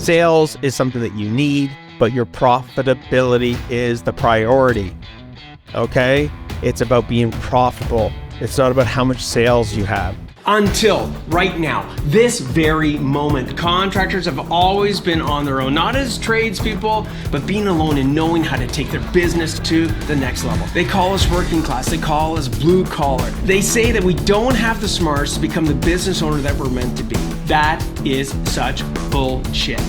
Sales is something that you need, but your profitability is the priority. Okay? It's about being profitable. It's not about how much sales you have. Until right now, this very moment, contractors have always been on their own, not as tradespeople, but being alone and knowing how to take their business to the next level. They call us working class, they call us blue collar. They say that we don't have the smarts to become the business owner that we're meant to be. That is such bullshit.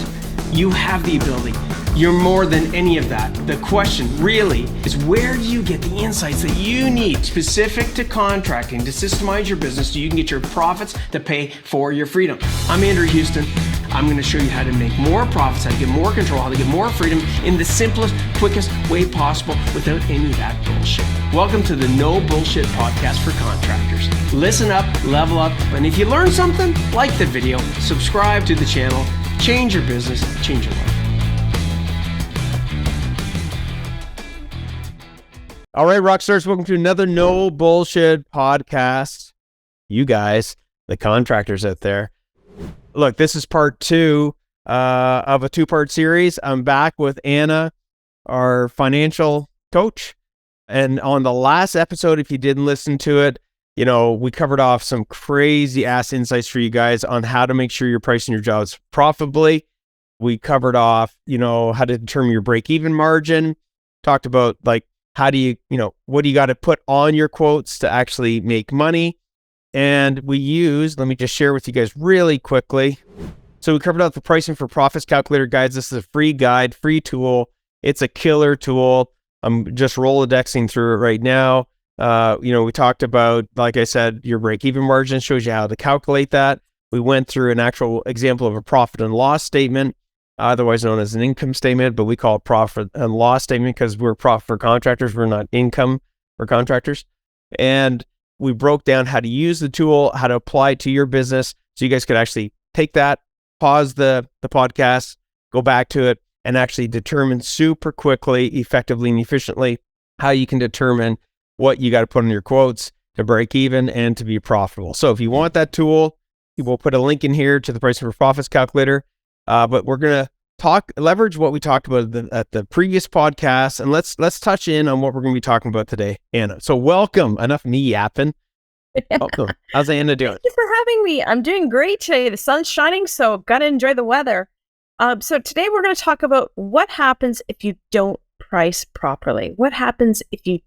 You have the ability. You're more than any of that. The question really is, where do you get the insights that you need specific to contracting to systemize your business so you can get your profits to pay for your freedom? I'm Andrew Houston. I'm going to show you how to make more profits, how to get more control, how to get more freedom in the simplest, quickest way possible without any of that bullshit. Welcome to the No Bullshit Podcast for Contractors. Listen up, level up, and if you learn something, like the video, subscribe to the channel, change your business, change your life. All right, Rockstars, welcome to another No Bullshit Podcast. You guys, the contractors out there. Look, this is part two of a two-part series. I'm back with Anna, our financial coach. And on the last episode, if you didn't listen to it, you know, we covered off some crazy ass insights for you guys on how to make sure you're pricing your jobs profitably. We covered off, you know, how to determine your break-even margin. Talked about like, how do you, what do you got to put on your quotes to actually make money? And we used, let me just share with you guys really quickly. So we covered out the pricing for profits calculator guides. This is a free guide, free tool. It's a killer tool. I'm just Rolodexing through it right now. We talked about, like I said, your break-even margin shows you how to calculate that. We went through an actual example of a profit and loss statement, otherwise known as an income statement, but we call it profit and loss statement because we're profit for contractors. We're not income for contractors. And we broke down how to use the tool, how to apply it to your business. So you guys could actually take that, pause the podcast, go back to it, and actually determine super quickly, effectively, and efficiently how you can determine what you got to put in your quotes to break even and to be profitable. So if you want that tool, we'll put a link in here to the pricing for profits calculator. But we're going to leverage what we talked about at the previous podcast, and let's touch in on what we're going to be talking about today, Anna. So welcome. Enough me yapping. Welcome. How's Anna doing? Thank you for having me. I'm doing great today. The sun's shining, so got to enjoy the weather. So today we're going to talk about what happens if you don't price properly. What happens if you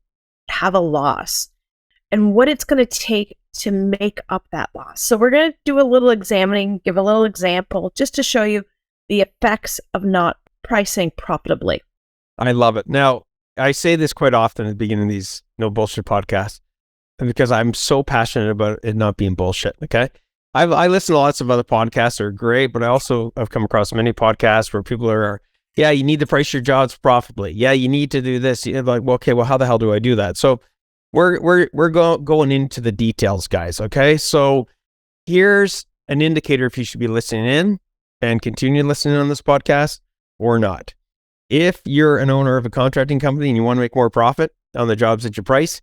have a loss, and what it's going to take to make up that loss. So we're going to do a little examining, give a little example, just to show you the effects of not pricing profitably. I love it. Now, I say this quite often at the beginning of these No Bullshit podcasts because I'm so passionate about it not being bullshit, okay? I listen to lots of other podcasts that are great, but I also have come across many podcasts where people are, yeah, you need to price your jobs profitably. Yeah, you need to do this. You're like, well, okay, well, how the hell do I do that? So we're going into the details, guys, okay? So here's an indicator if you should be listening in and continue listening on this podcast or not. If you're an owner of a contracting company and you want to make more profit on the jobs that you price,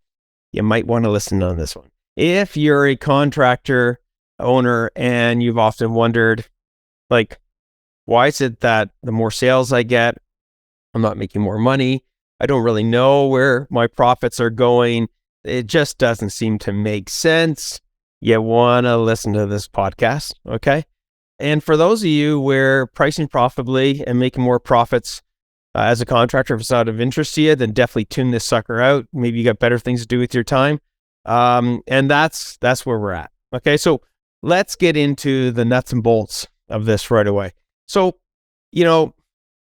you might want to listen on this one. If you're a contractor owner and you've often wondered, like, why is it that the more sales I get, I'm not making more money? I don't really know where my profits are going. It just doesn't seem to make sense. You want to listen to this podcast, okay? And for those of you where pricing profitably and making more profits as a contractor, if it's not of interest to you, then definitely tune this sucker out. Maybe you got better things to do with your time. And that's where we're at. Okay, so let's get into the nuts and bolts of this right away. So,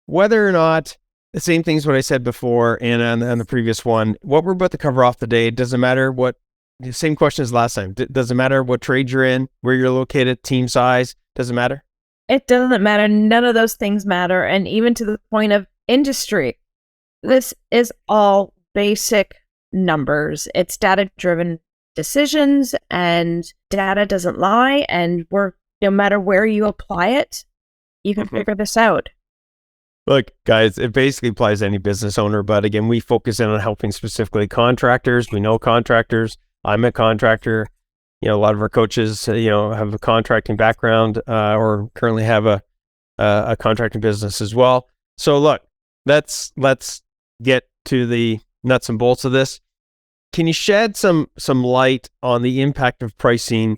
whether or not, the same things what I said before and on the previous one, what we're about to cover off today, it doesn't matter what, the same question as last time. Doesn't matter what trade you're in, where you're located, team size, doesn't matter? It doesn't matter. None of those things matter. And even to the point of industry, this is all basic numbers. It's data-driven decisions, and data doesn't lie. And no matter where you apply it, you can figure this out. Look, guys, it basically applies to any business owner, but again, we focus in on helping specifically contractors. We know contractors. I'm a contractor. A lot of our coaches, have a contracting background or currently have a a contracting business as well. So look, let's get to the nuts and bolts of this. Can you shed some light on the impact of pricing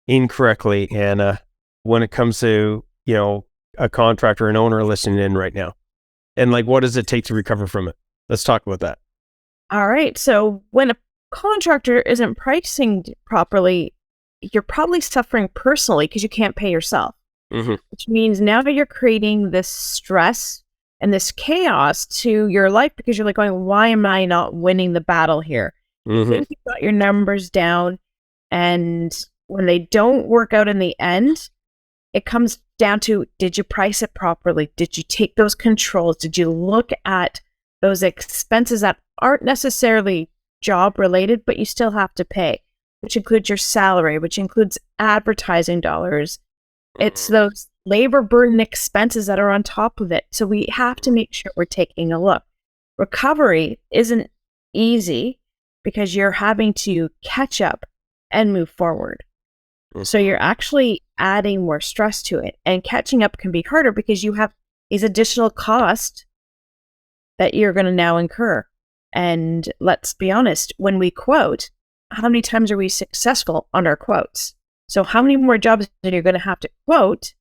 incorrectly, Anna, when it comes to, a contractor, an owner listening in right now? And like, what does it take to recover from it? Let's talk about that. All right. So when a contractor isn't pricing properly, you're probably suffering personally because you can't pay yourself, which means now you're creating this stress and this chaos to your life because you're like going, why am I not winning the battle here? You think you've got your numbers down, and when they don't work out in the end, it comes down to, did you price it properly? Did you take those controls? Did you look at those expenses that aren't necessarily job related, but you still have to pay, which includes your salary, which includes advertising dollars. It's those labor burden expenses that are on top of it. So we have to make sure we're taking a look. Recovery isn't easy because you're having to catch up and move forward. So you're actually adding more stress to it, and catching up can be harder because you have these additional costs that you're going to now incur. And let's be honest, when we quote, how many times are we successful on our quotes? So how many more jobs are you going to have to quote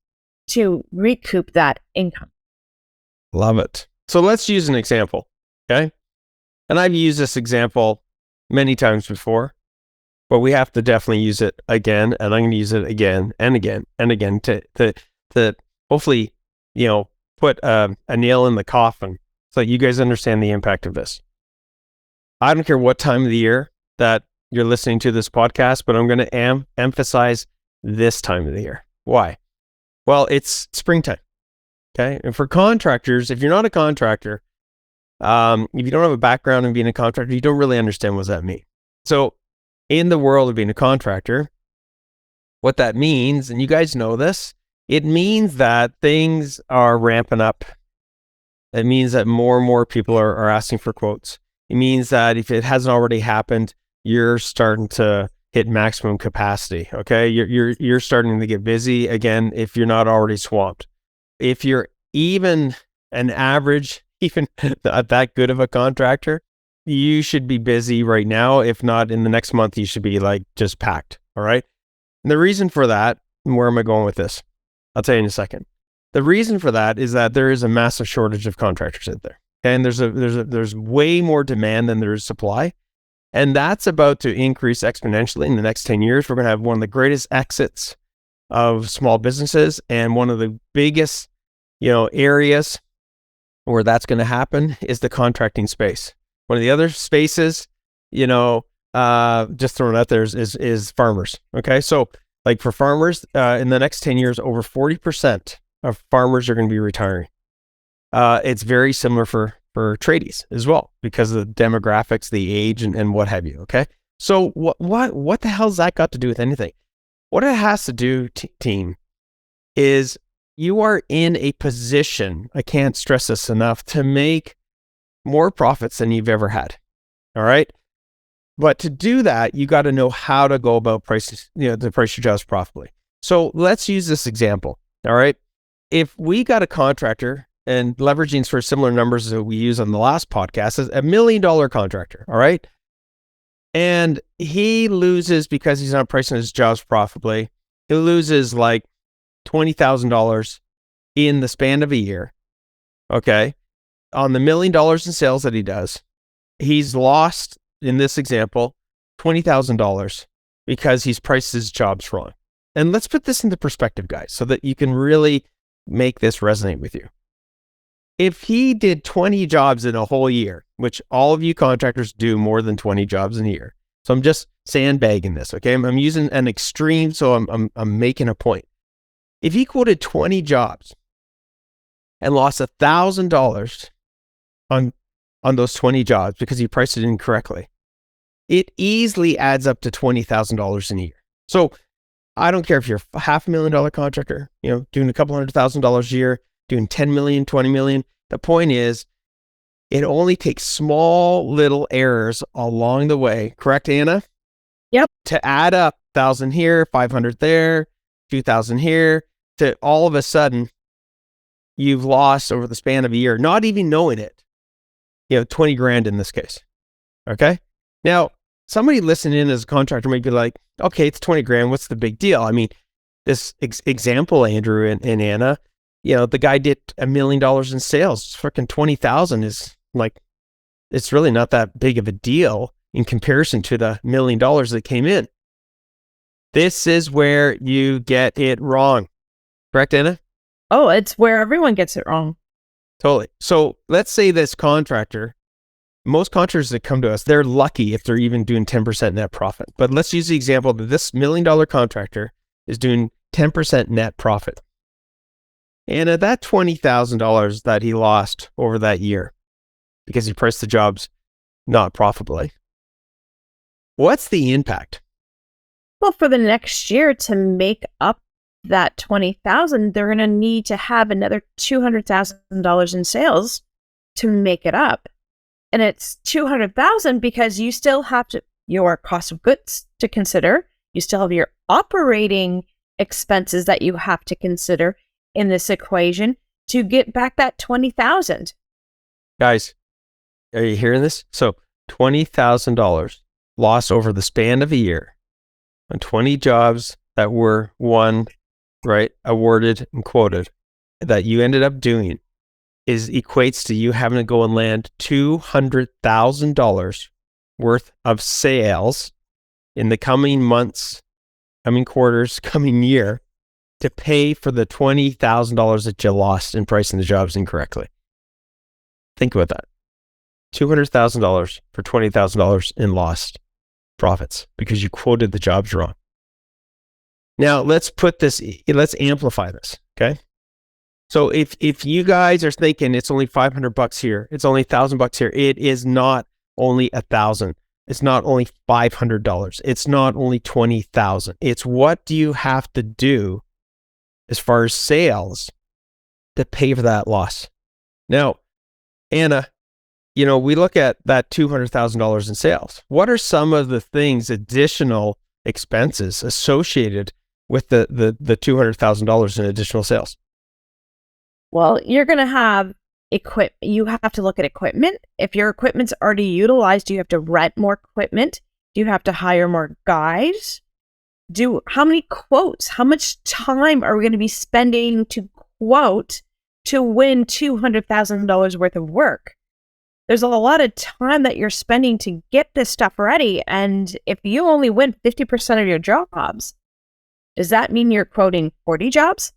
to recoup that income? Love it. So let's use an example, okay? And I've used this example many times before, but we have to definitely use it again, and I'm going to use it again and again and again to hopefully, put a nail in the coffin so that you guys understand the impact of this. I don't care what time of the year that you're listening to this podcast, but I'm going to emphasize this time of the year. Why? Well, it's springtime, okay? And for contractors, if you're not a contractor, if you don't have a background in being a contractor, you don't really understand what that means. So in the world of being a contractor, what that means, and you guys know this, it means that things are ramping up. It means that more and more people are asking for quotes. It means that if it hasn't already happened, you're starting to hit maximum capacity, okay? You're starting to get busy again if you're not already swamped. If you're even an average, even that good of a contractor, you should be busy right now. If not, in the next month, you should be like just packed, all right? And the reason for that, and where am I going with this? I'll tell you in a second. The reason for that is that there is a massive shortage of contractors out there. Okay? And there's way more demand than there is supply. And that's about to increase exponentially in the next 10 years. We're going to have one of the greatest exits of small businesses, and one of the biggest, areas where that's going to happen is the contracting space. One of the other spaces, just throwing out there is farmers. Okay. So like for farmers, in the next 10 years, over 40% of farmers are going to be retiring. It's very similar for tradies as well, because of the demographics, the age, and what have you. Okay. So what the hell's that got to do with anything? What it has to do, team, is you are in a position, I can't stress this enough, to make more profits than you've ever had. All right. But to do that, you got to know how to go about prices, to price your jobs properly. So let's use this example. All right. If we got a contractor, and leveraging for similar numbers that we use on the last podcast, is $1 million contractor. All right. And he loses, because he's not pricing his jobs profitably, he loses like $20,000 in the span of a year. Okay. On the $1 million in sales that he does, he's lost, in this example, $20,000 because he's priced his jobs wrong. And let's put this into perspective, guys, so that you can really make this resonate with you. If he did 20 jobs in a whole year, which all of you contractors do more than 20 jobs in a year. So I'm just sandbagging this, okay? I'm using an extreme, so I'm making a point. If he quoted 20 jobs and lost $1,000 on those 20 jobs because he priced it incorrectly, it easily adds up to $20,000 in a year. So I don't care if you're a $500,000 contractor, doing a couple $100,000 a year, doing 10 million, 20 million. The point is, it only takes small little errors along the way. Correct, Anna? Yep. To add up 1,000 here, 500 there, 2,000 here, to all of a sudden you've lost over the span of a year, not even knowing it, 20 grand in this case. Okay. Now, somebody listening in as a contractor might be like, okay, it's 20 grand. What's the big deal? I mean, this example, Andrew and Anna, the guy did $1 million in sales. Freaking 20,000 is like, it's really not that big of a deal in comparison to the $1 million that came in. This is where you get it wrong. Correct, Anna? Oh, it's where everyone gets it wrong. Totally. So let's say this contractor, most contractors that come to us, they're lucky if they're even doing 10% net profit. But let's use the example that this $1 million contractor is doing 10% net profit. And at that $20,000 that he lost over that year, because he priced the jobs not profitably, what's the impact? Well, for the next year to make up that 20,000, they're going to need to have another $200,000 in sales to make it up. And it's 200,000 because you still have your cost of goods to consider. You still have your operating expenses that you have to consider in this equation to get back that 20,000. Guys, are you hearing this? So $20,000 loss over the span of a year on 20 jobs that were won, right, awarded and quoted, that you ended up doing equates to you having to go and land $200,000 worth of sales in the coming months, coming quarters, coming year to pay for the $20,000 that you lost in pricing the jobs incorrectly. Think about that. $200,000 for $20,000 in lost profits because you quoted the jobs wrong. Now let's amplify this. Okay. So if you guys are thinking it's only $500 here, it's only $1,000 here, it is not only $1,000. It's not only $500. It's not only $20,000. It's what do you have to do as far as sales to pay for that loss? Now, Anna, we look at that $200,000 in sales. What are some of the things, additional expenses associated with the $200,000 in additional sales? Well, you're going to have you have to look at equipment. If your equipment's already utilized, do you have to rent more equipment? Do you have to hire more guys? How many quotes? How much time are we going to be spending to quote to win $200,000 worth of work? There's a lot of time that you're spending to get this stuff ready. And if you only win 50% of your jobs, does that mean you're quoting 40 jobs?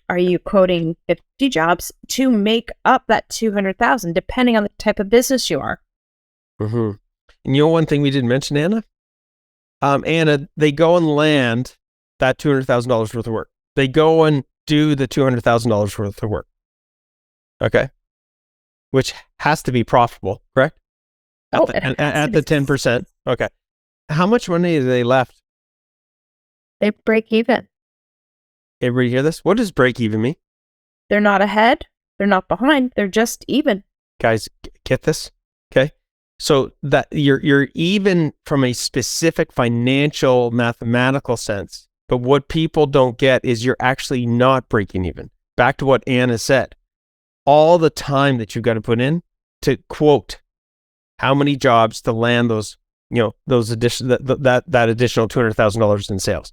Are you quoting 50 jobs to make up that 200,000, depending on the type of business you are? Mm-hmm. And one thing we didn't mention, Anna? Anna, they go and land that $200,000 worth of work. They go and do the $200,000 worth of work. Okay. Which has to be profitable, correct? At the 10%. Okay. How much money do they left? They break even. Everybody hear this? What does break even mean? They're not ahead. They're not behind. They're just even. Guys, get this? Okay. So that you're even from a specific financial mathematical sense. But what people don't get is you're actually not breaking even. Back to what Anna said. All the time that you've got to put in to quote how many jobs to land those that additional $200,000 in sales.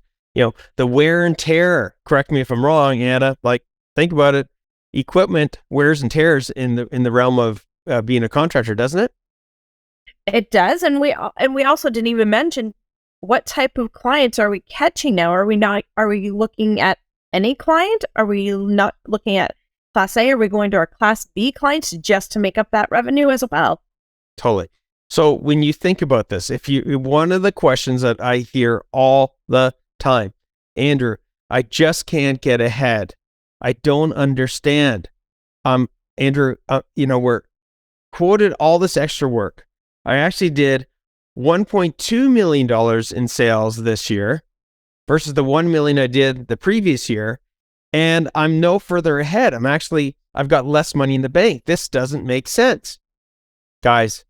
The wear and tear, correct me if I'm wrong, Anna, like think about it. Equipment wears and tears in the realm of being a contractor, doesn't it? It does. And we also didn't even mention what type of clients are we catching now? Are we looking at any client? Are we not looking at Class A? Are we going to our Class B clients just to make up that revenue as well? Totally. So when you think about this, one of the questions that I hear all the time, Andrew, I just can't get ahead. I don't understand. Andrew, we're quoted all this extra work. I actually did $1.2 million in sales this year versus the $1 million I did the previous year. And I'm no further ahead. I've got less money in the bank. This doesn't make sense. Guys,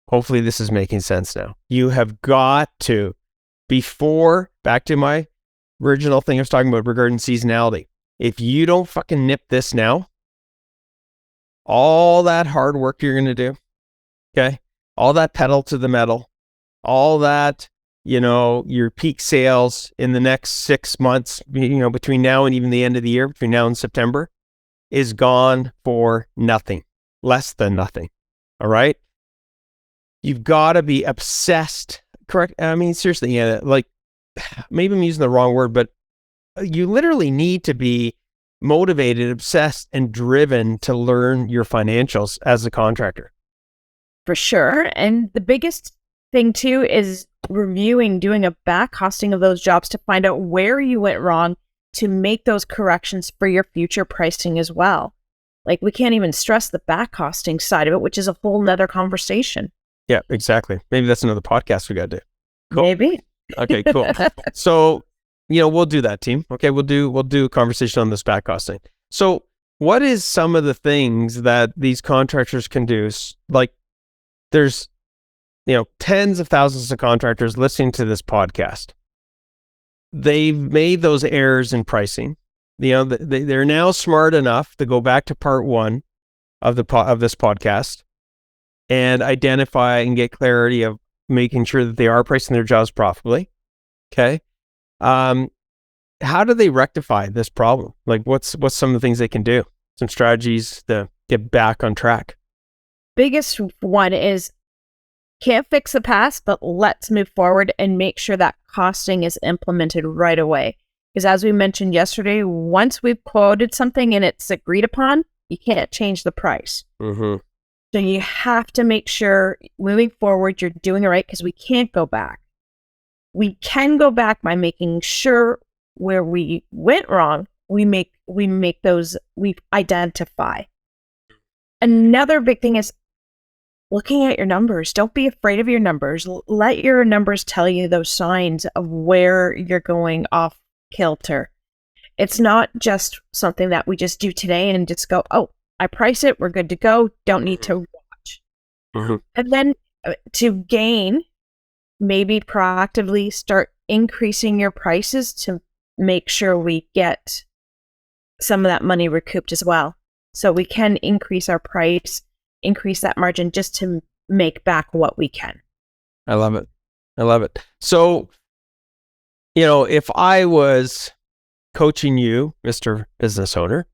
hopefully this is making sense now. You have got to, back to my original thing I was talking about regarding seasonality. if you don't fucking nip this now, all that hard work you're going to do, okay, all that pedal to the metal, all that, your peak sales in the next 6 months, between now and even the end of the year, between now and September, is gone for nothing, less than nothing. All right. You've got to be obsessed. Correct. I mean, seriously, yeah, like maybe I'm using the wrong word, but you literally need to be motivated, obsessed, and driven to learn your financials as a contractor. For sure. And the biggest thing too is doing a back costing of those jobs to find out where you went wrong to make those corrections for your future pricing as well. Like, we can't even stress the back costing side of it, which is a whole nother conversation. Yeah, exactly. Maybe that's another podcast we got to do. Cool. Maybe. Okay, cool. So, we'll do that, team. Okay, we'll do a conversation on this back costing. So, what is some of the things that these contractors can do? Like, there's tens of thousands of contractors listening to this podcast. They've made those errors in pricing. They're now smart enough to go back to part 1 of this podcast and identify and get clarity of making sure that they are pricing their jobs properly. Okay. How do they rectify this problem? Like, what's some of the things they can do? Some strategies to get back on track. Biggest one is, can't fix the past, but let's move forward and make sure that costing is implemented right away. Because as we mentioned yesterday, once we've quoted something and it's agreed upon, you can't change the price. Mm-hmm. So you have to make sure moving forward, you're doing it right, because we can't go back. We can go back by making sure where we went wrong, we identify. Another big thing is looking at your numbers. Don't be afraid of your numbers. Let your numbers tell you those signs of where you're going off kilter. It's not just something that we just do today and just go, oh, I price it, we're good to go, don't need to watch. Mm-hmm. And then to gain, maybe proactively start increasing your prices to make sure we get some of that money recouped as well. So we can increase our price, increase that margin just to make back what we can. I love it. So, if I was coaching you, Mr. Business Owner,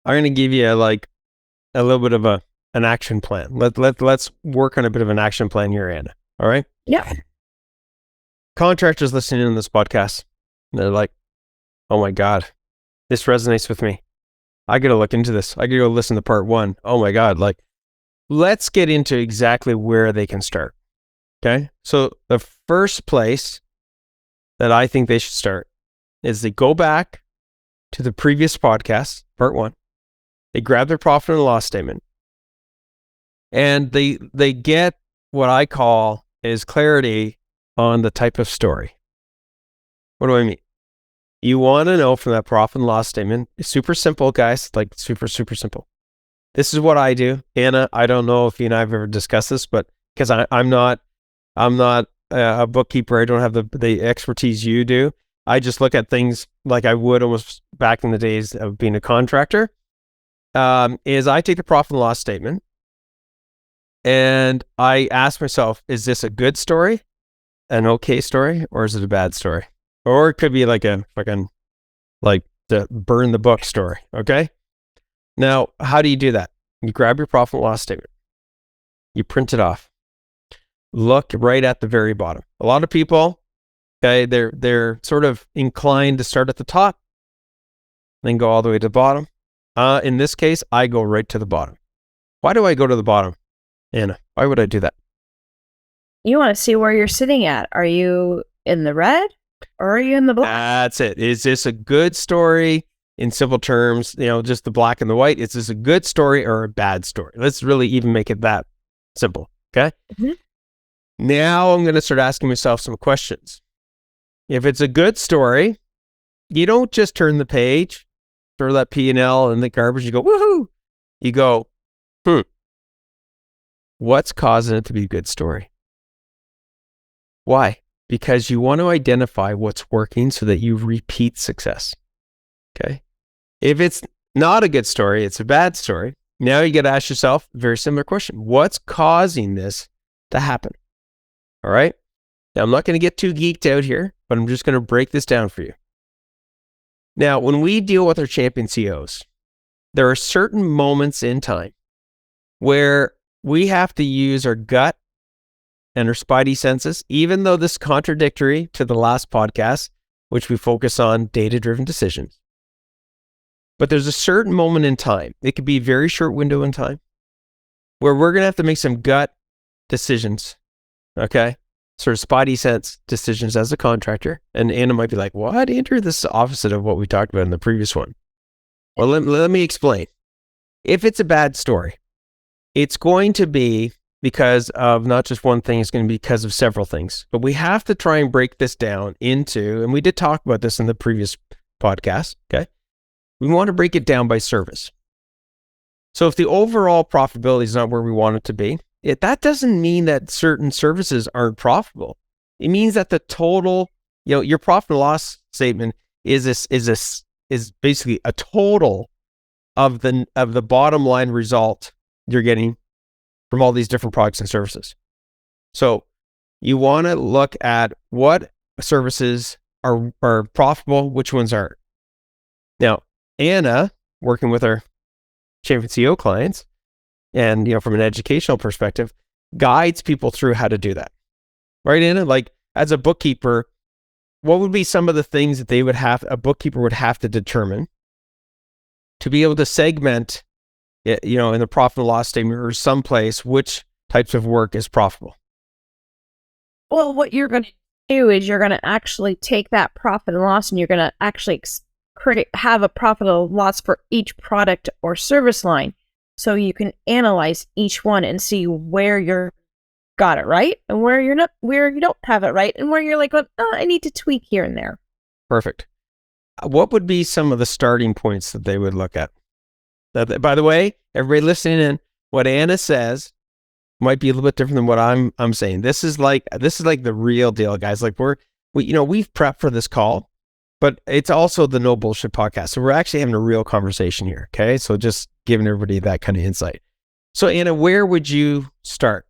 I'm going to give you like a little bit of an action plan. Let's work on a bit of an action plan here, Anna. All right? Yeah. Contractors listening to this podcast, they're like, oh my God, this resonates with me. I got to look into this. I got to go listen to part 1. Oh my God. Like, let's get into exactly where they can start. Okay. So the first place that I think they should start is they go back to the previous podcast, part 1. They grab their profit and loss statement, and they get what I call is clarity on the type of story. What do I mean? You want to know from that profit and loss statement. It's super simple, guys. Like, super, super simple. This is what I do. Anna, I don't know if you and I have ever discussed this, but because I'm not a bookkeeper, I don't have the expertise you do. I just look at things like I would almost back in the days of being a contractor. Is I take the profit and loss statement and I ask myself, is this a good story, an okay story, or is it a bad story? Or it could be like a fucking, like the burn the book story. Okay. Now, how do you do that? You grab your profit and loss statement. You print it off. Look right at the very bottom. A lot of people, okay, they're sort of inclined to start at the top, then go all the way to the bottom. In this case, I go right to the bottom. Why do I go to the bottom, Anna? Why would I do that? You want to see where you're sitting at. Are you in the red or are you in the black? That's it. Is this a good story? In simple terms, just the black and the white. Is this a good story or a bad story? Let's really even make it that simple. Okay. Mm-hmm. Now I'm going to start asking myself some questions. If it's a good story, you don't just turn the page, throw that P&L in the garbage, you go, woohoo! You go, what's causing it to be a good story? Why? Because you want to identify what's working so that you repeat success. Okay? If it's not a good story, it's a bad story. Now you got to ask yourself a very similar question. What's causing this to happen? All right. Now, I'm not going to get too geeked out here, but I'm just going to break this down for you. Now, when we deal with our champion CEOs, there are certain moments in time where we have to use our gut and our spidey senses, even though this is contradictory to the last podcast, which we focus on data-driven decisions. But there's a certain moment in time, it could be a very short window in time, where we're going to have to make some gut decisions, okay? Sort of spidey sense decisions as a contractor. And Anna might be like, what, Andrew? This is opposite of what we talked about in the previous one. Well, let me explain. If it's a bad story, it's going to be because of not just one thing, it's going to be because of several things. But we have to try and break this down into, and we did talk about this in the previous podcast, okay? We want to break it down by service. So if the overall profitability is not where we want it to be, that doesn't mean that certain services aren't profitable. It means that the total, your profit and loss statement is basically a total of the bottom line result you're getting from all these different products and services. So you want to look at what services are profitable, which ones aren't. Now, Anna, working with our champion CEO clients, and from an educational perspective, guides people through how to do that. Right, Anna? Like as a bookkeeper, what would be some of the things that a bookkeeper would have to determine to be able to segment, in the profit and loss statement or someplace, which types of work is profitable? Well, what you're going to do is you're going to actually take that profit and loss, and you're going to actually have a profit or loss for each product or service line. So you can analyze each one and see where you're got it right and where you don't have it right, and where you're like, I need to tweak here and there. Perfect. What would be some of the starting points that they would look at? By the way, everybody listening in, what Anna says might be a little bit different than what I'm saying. This is like the real deal, guys. Like we've prepped for this call, but it's also the No Bullshit podcast. So we're actually having a real conversation here. Okay. So just giving everybody that kind of insight. So Anna, where would you start?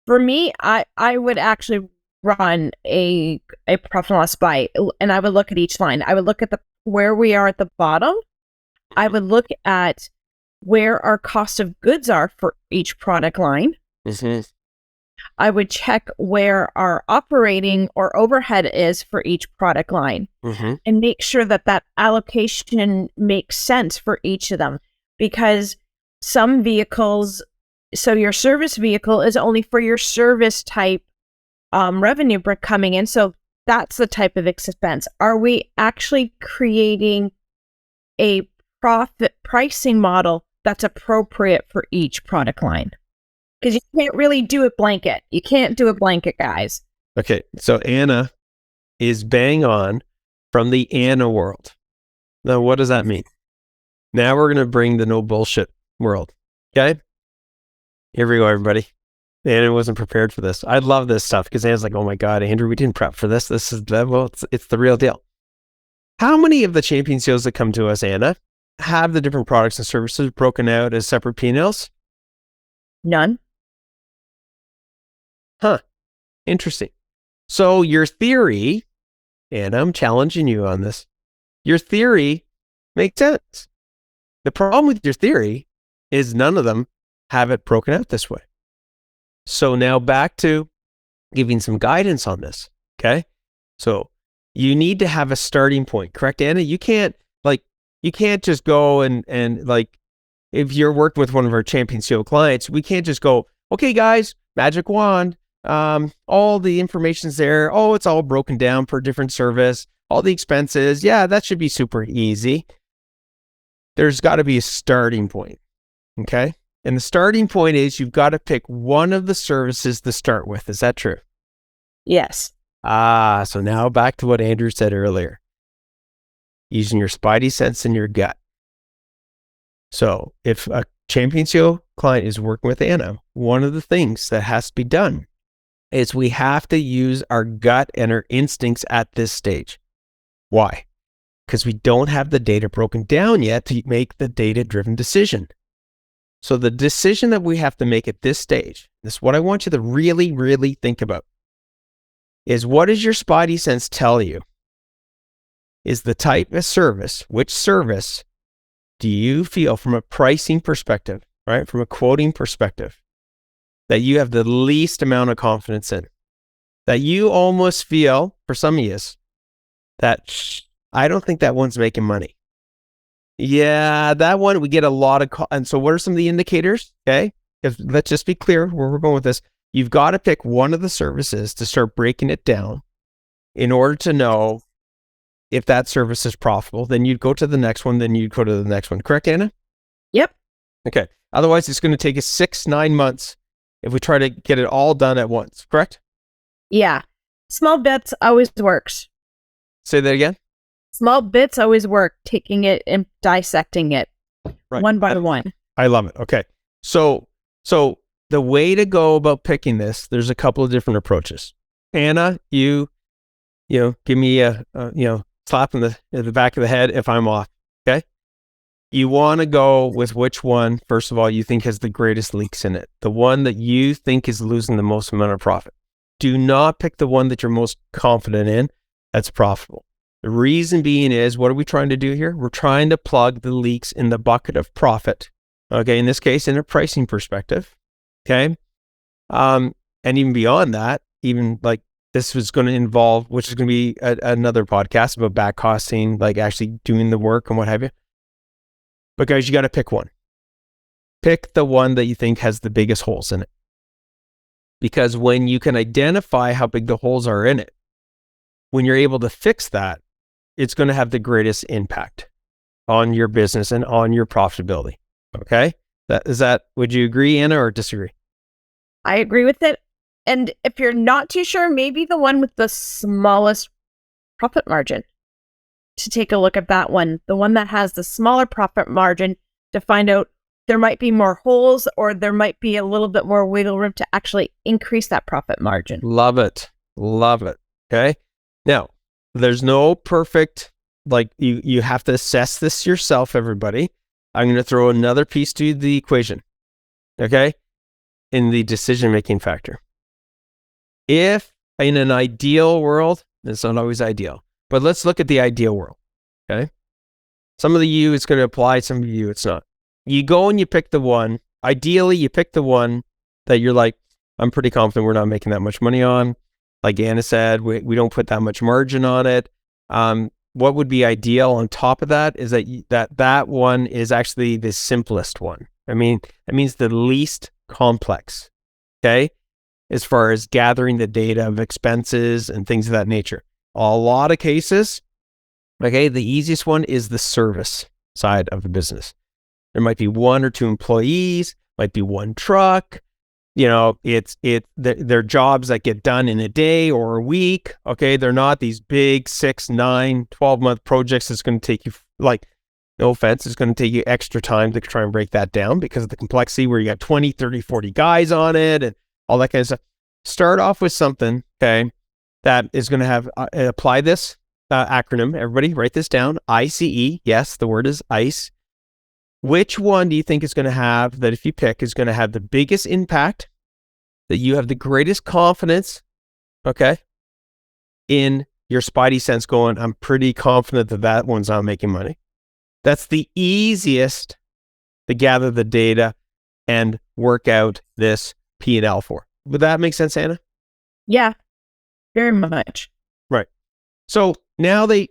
For me, I would actually run a profit and loss by, and I would look at each line. I would look at where we are at the bottom. I would look at where our cost of goods are for each product line. Mm-hmm. I would check where our operating or overhead is for each product line, mm-hmm. and make sure that allocation makes sense for each of them. Because some vehicles, so your service vehicle is only for your service type revenue coming in. So that's the type of expense. Are we actually creating a profit pricing model that's appropriate for each product line? Because you can't really do it blanket. You can't do it blanket, guys. Okay, so Anna is bang on from the Anna world. Now, what does that mean? Now we're going to bring the no bullshit world. Okay? Here we go, everybody. Anna wasn't prepared for this. I love this stuff because Anna's like, oh my God, Andrew, we didn't prep for this. This is, it's the real deal. How many of the champion CEOs that come to us, Anna, have the different products and services broken out as separate P&Ls? None. Huh. Interesting. So your theory, and I'm challenging you on this, your theory makes sense. The problem with your theory is none of them have it broken out this way. So now back to giving some guidance on this, okay? So you need to have a starting point, correct, Anna? You can't just go and if you're working with one of our champion CEO clients, we can't just go, okay, guys, magic wand, all the information's there. Oh, it's all broken down per different service, all the expenses. Yeah, that should be super easy. There's got to be a starting point, okay? And the starting point is you've got to pick one of the services to start with. Is that true? Yes. So now back to what Andrew said earlier. Using your spidey sense and your gut. So if a champion CEO client is working with Anna, one of the things that has to be done is we have to use our gut and our instincts at this stage. Why? because we don't have the data broken down yet to make the data-driven decision. So the decision that we have to make at this stage, this is what I want you to really, really think about, is what does your spidey sense tell you is the type of service, which service do you feel from a pricing perspective, right, from a quoting perspective, that you have the least amount of confidence in, that you almost feel, for some of you, that I don't think that one's making money. Yeah, that one, we get a lot of, and so what are some of the indicators? Okay, let's just be clear where we're going with this. You've got to pick one of the services to start breaking it down in order to know if that service is profitable. Then you'd go to the next one, then you'd go to the next one. Correct, Anna? Yep. Okay. Otherwise, it's going to take us 6-9 months if we try to get it all done at once. Correct? Yeah. Small bits always works. Say that again. Small bits always work, taking it and dissecting it one by one. I love it. Okay. So the way to go about picking this, there's a couple of different approaches. Anna, you give me a slap in the back of the head if I'm off. Okay. You want to go with which one, first of all, you think has the greatest leaks in it. The one that you think is losing the most amount of profit. Do not pick the one that you're most confident in that's profitable. The reason being is, what are we trying to do here? We're trying to plug the leaks in the bucket of profit. Okay. In this case, in a pricing perspective. Okay. And even beyond that, even like this was going to involve, which is going to be another podcast about back costing, like actually doing the work and what have you. But guys, you got to pick one. Pick the one that you think has the biggest holes in it. Because when you can identify how big the holes are in it, when you're able to fix that, it's going to have the greatest impact on your business and on your profitability. Okay? Would you agree, Anna, or disagree? I agree with it. And if you're not too sure, maybe the one with the smallest profit margin, to take a look at that one, the one that has the smaller profit margin, to find out there might be more holes or there might be a little bit more wiggle room to actually increase that profit margin. Love it. Love it. Okay. Now, there's no perfect, like you have to assess this yourself, everybody. I'm going to throw another piece to the equation. Okay. In the decision-making factor. If in an ideal world, it's not always ideal, but let's look at the ideal world. Okay. Some of you it's going to apply, some of you it's not. You go and you pick the one. Ideally, you pick the one that you're like, I'm pretty confident we're not making that much money on. Like Anna said, we don't put that much margin on it. What would be ideal on top of that is that one is actually the simplest one. I mean, that means the least complex. Okay. As far as gathering the data of expenses and things of that nature. A lot of cases, okay, the easiest one is the service side of the business. There might be 1 or 2 employees, might be 1 truck. They're jobs that get done in a day or a week. Okay, they're not these big 6, 9, 12-month projects that's going to take you, like, no offense, it's going to take you extra time to try and break that down because of the complexity where you got 20, 30, 40 guys on it and all that kind of stuff. Start off with something, okay, that is going to have, apply this acronym. Everybody write this down. ICE. Yes, the word is ICE. Which one do you think is going to have, that if you pick, is going to have the biggest impact, that you have the greatest confidence, okay, in your spidey sense going, I'm pretty confident that one's not making money. That's the easiest to gather the data and work out this P&L for. Would that make sense, Anna? Yeah, very much. Right. So now they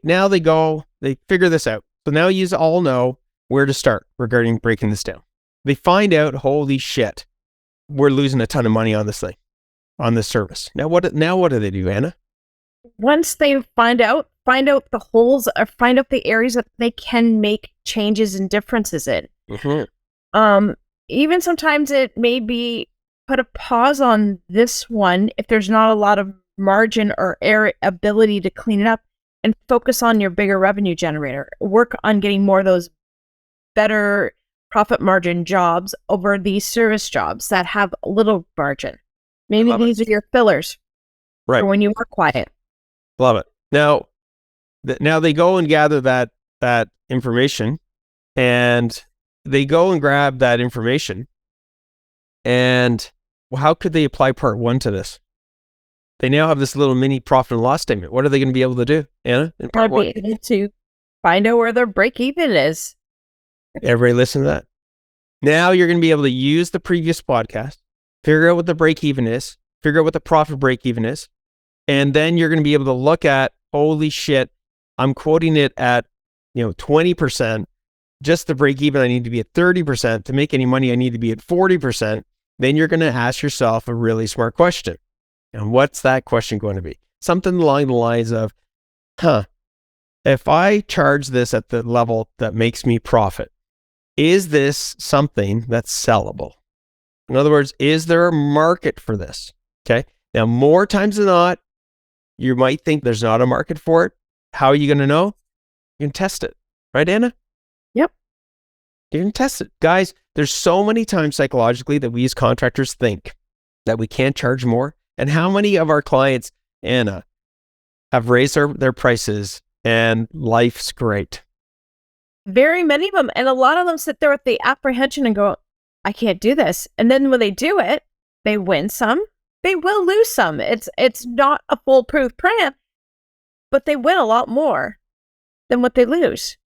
figure this out. So now you all know where to start regarding breaking this down. They find out, holy shit, we're losing a ton of money on this thing, on this service. Now what do they do, Anna? Once they find out the holes, or find out the areas that they can make changes and differences in. Mm-hmm. Even sometimes it may be put a pause on this one if there's not a lot of margin or ability to clean it up, and focus on your bigger revenue generator. Work on getting more of those better profit margin jobs over these service jobs that have a little margin. Maybe these are your fillers, right, for when you work quiet. Love it. Now, Now they go and gather that information, and they go and grab that information. And how could they apply part one to this? They now have this little mini profit and loss statement. What are they going to be able to do, Anna? In part one? To find out where their break even is. Everybody listen to that. Now you're going to be able to use the previous podcast, figure out what the break even is, figure out what the profit break even is, and then you're going to be able to look at, holy shit, I'm quoting it at 20%. Just the break even, I need to be at 30%. To make any money, I need to be at 40%. Then you're going to ask yourself a really smart question. And what's that question going to be? Something along the lines of, if I charge this at the level that makes me profit, is this something that's sellable? In other words, is there a market for this? Okay. Now, more times than not, you might think there's not a market for it. How are you going to know? You can test it. Right, Anna? Yep. You can test it. Guys, there's so many times psychologically that we as contractors think that we can't charge more. And how many of our clients, Anna, have raised their prices and life's great? Very many of them. And a lot of them sit there with the apprehension and go, I can't do this. And then when they do it, they win some, they will lose some. It's not a foolproof plan, but they win a lot more than what they lose.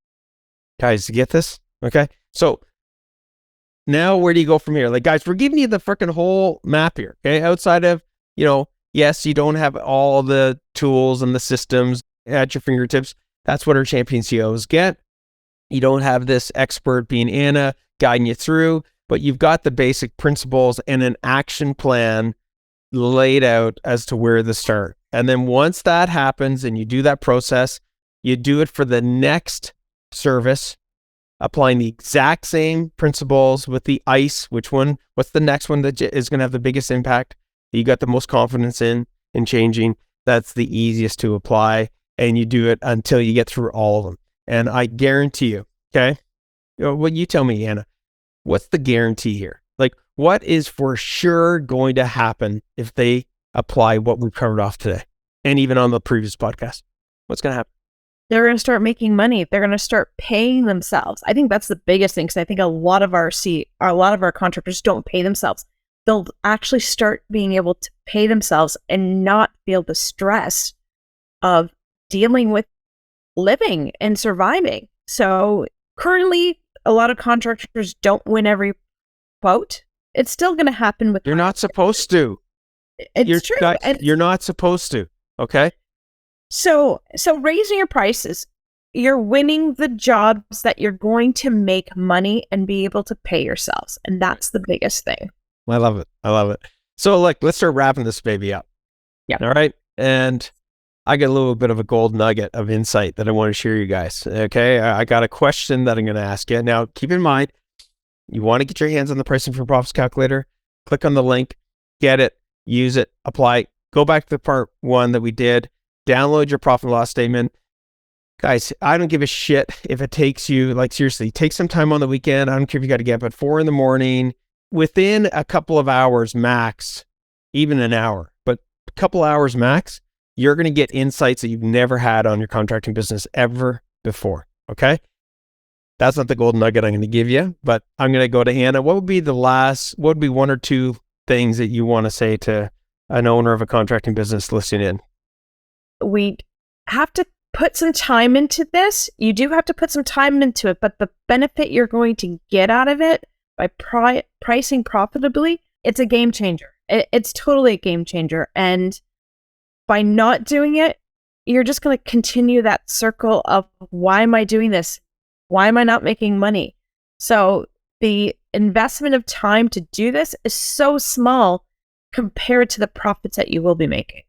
Guys, you get this? Okay. So now where do you go from here? Like, guys, we're giving you the freaking whole map here. Okay. Outside of, yes, you don't have all the tools and the systems at your fingertips. That's what our champion CEOs get. You don't have this expert being Anna guiding you through, but you've got the basic principles and an action plan laid out as to where to start. And then once that happens and you do that process, you do it for the next service, applying the exact same principles with the ICE. What's the next one that is going to have the biggest impact that you got the most confidence in changing? That's the easiest to apply, and you do it until you get through all of them. And I guarantee you, okay, what you tell me, Anna, what's the guarantee here? Like, what is for sure going to happen if they apply what we've covered off today and even on the previous podcast? What's going to happen? They're going to start making money. They're going to start paying themselves. I think that's the biggest thing, because I think a lot of our contractors don't pay themselves. They'll actually start being able to pay themselves and not feel the stress of dealing with living and surviving. So currently, a lot of contractors don't win every quote. It's still going to happen with. You're not supposed to. It's true. You're not supposed to. Okay. So raising your prices, you're winning the jobs that you're going to make money and be able to pay yourselves. And that's the biggest thing. I love it. So let's start wrapping this baby up. Yeah. All right. And I got a little bit of a gold nugget of insight that I want to share you guys. Okay. I got a question that I'm going to ask you. Now, keep in mind, you want to get your hands on the pricing for profits calculator, click on the link, get it, use it, apply, go back to the part one that we did, download your profit and loss statement. Guys, I don't give a shit if it takes you, like, seriously, take some time on the weekend. I don't care if you got to get up at 4 a.m. Within a couple of hours max, even an hour, but a couple hours max, you're going to get insights that you've never had on your contracting business ever before. Okay. That's not the golden nugget I'm going to give you, but I'm going to go to Anna. What would be one or two things that you want to say to an owner of a contracting business listening in? We have to put some time into this. You do have to put some time into it, but the benefit you're going to get out of it by pricing profitably, it's a game changer. It's totally a game changer. And by not doing it, you're just going to continue that circle of, why am I doing this? Why am I not making money? So the investment of time to do this is so small compared to the profits that you will be making.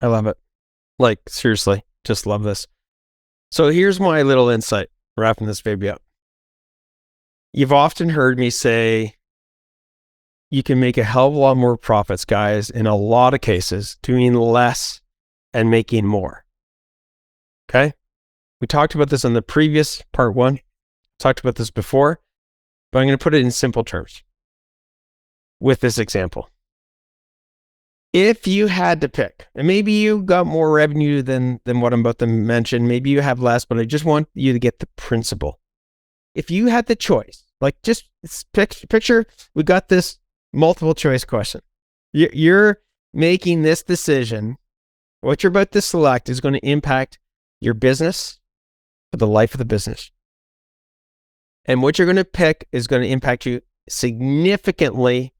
I love it. Like, seriously, just love this. So here's my little insight, wrapping this baby up. You've often heard me say, you can make a hell of a lot more profits, guys, in a lot of cases, doing less and making more. Okay? We talked about this in the previous part one. Talked about this before, but I'm going to put it in simple terms with this example. If you had to pick, and maybe you got more revenue than what I'm about to mention, maybe you have less, but I just want you to get the principle. If you had the choice, like just picture, we got this multiple choice question. You're making this decision. What you're about to select is going to impact your business for the life of the business. And what you're going to pick is going to impact you significantly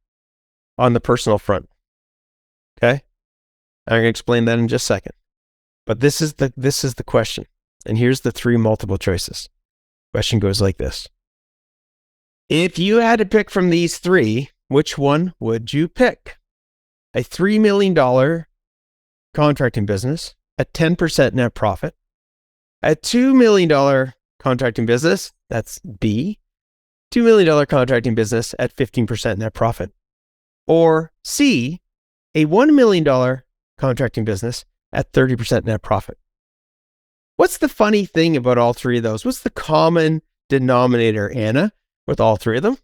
on the personal front. Okay? I'm going to explain that in just a second. But this is the question. And here's the 3 multiple choices. Question goes like this. If you had to pick from these 3, which one would you pick? A $3 million contracting business at 10% net profit, a $2 million contracting business, that's B, $2 million contracting business at 15% net profit, or C, a $1 million contracting business at 30% net profit. What's the funny thing about all 3 of those? What's the common denominator, Anna, with all 3 of them?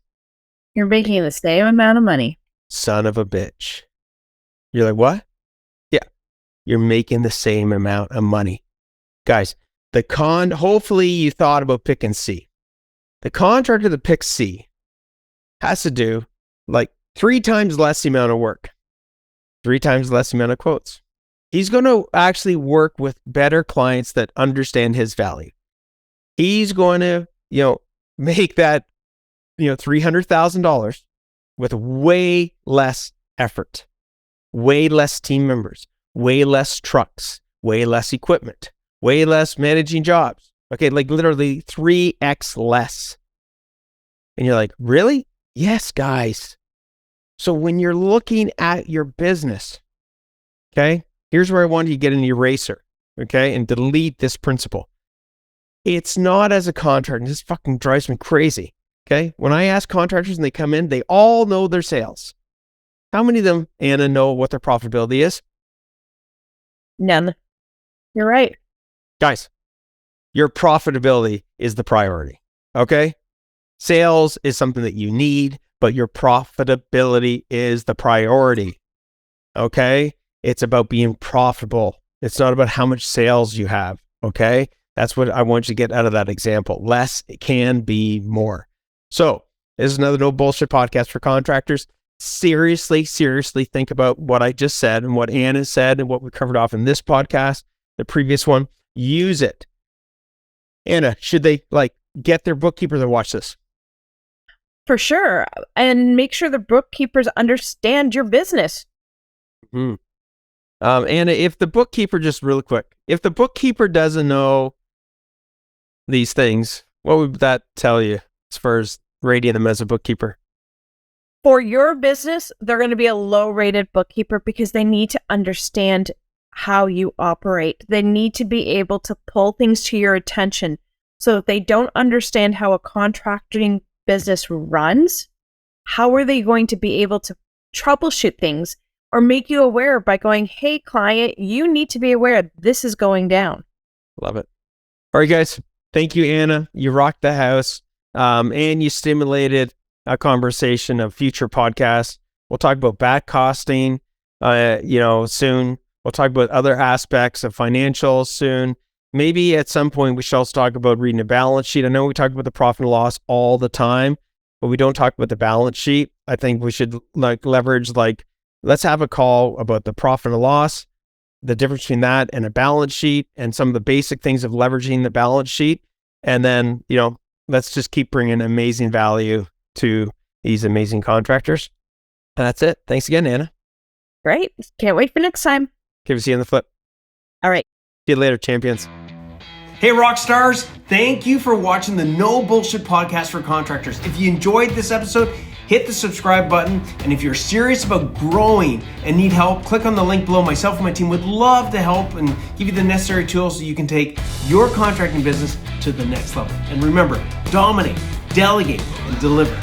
You're making the same amount of money. Son of a bitch. You're like, what? Yeah, you're making the same amount of money. Guys, hopefully you thought about picking C. The contractor that picks C has to do like 3 times less the amount of work, 3 times less the amount of quotes. He's going to actually work with better clients that understand his value. He's going to, make that, $300,000 with way less effort, way less team members, way less trucks, way less equipment, way less managing jobs. Okay, like literally 3x less. And you're like, really? Yes, guys. So when you're looking at your business, okay, here's where I want you to get an eraser, okay, and delete this principle. It's not as a contractor. This fucking drives me crazy, okay? When I ask contractors and they come in, they all know their sales. How many of them, Anna, know what their profitability is? None. You're right. Guys, your profitability is the priority, okay? Sales is something that you need, but your profitability is the priority, okay? It's about being profitable. It's not about how much sales you have, okay? That's what I want you to get out of that example. Less can be more. So this is another No Bullshit podcast for contractors. Seriously think about what I just said and what Anna said and what we covered off in this podcast, the previous one. Use it. Anna, should they get their bookkeeper to watch this? For sure. And make sure the bookkeepers understand your business. Mm-hmm. Anna, if the bookkeeper, just really quick, if the bookkeeper doesn't know these things, what would that tell you as far as rating them as a bookkeeper? For your business, they're going to be a low-rated bookkeeper because they need to understand how you operate. They need to be able to pull things to your attention. So if they don't understand how a contracting business runs, how are they going to be able to troubleshoot things or make you aware by going, hey, client, you need to be aware this is going down? Love it. All right, guys. Thank you, Anna. You rocked the house, and you stimulated a conversation of future podcasts. We'll talk about back costing, soon. We'll talk about other aspects of financials soon. Maybe at some point we should also talk about reading a balance sheet. I know we talk about the profit and loss all the time, but we don't talk about the balance sheet. I think we should leverage, let's have a call about the profit and loss, the difference between that and a balance sheet, and some of the basic things of leveraging the balance sheet. And then, let's just keep bringing amazing value to these amazing contractors. And that's it. Thanks again, Anna. Great. Can't wait for next time. Okay, we'll see you on the flip. All right. See you later, champions. Hey, rock stars. Thank you for watching the No Bullshit podcast for contractors. If you enjoyed this episode, hit the subscribe button. And if you're serious about growing and need help, click on the link below. Myself and my team would love to help and give you the necessary tools so you can take your contracting business to the next level. And remember, dominate, delegate, and deliver.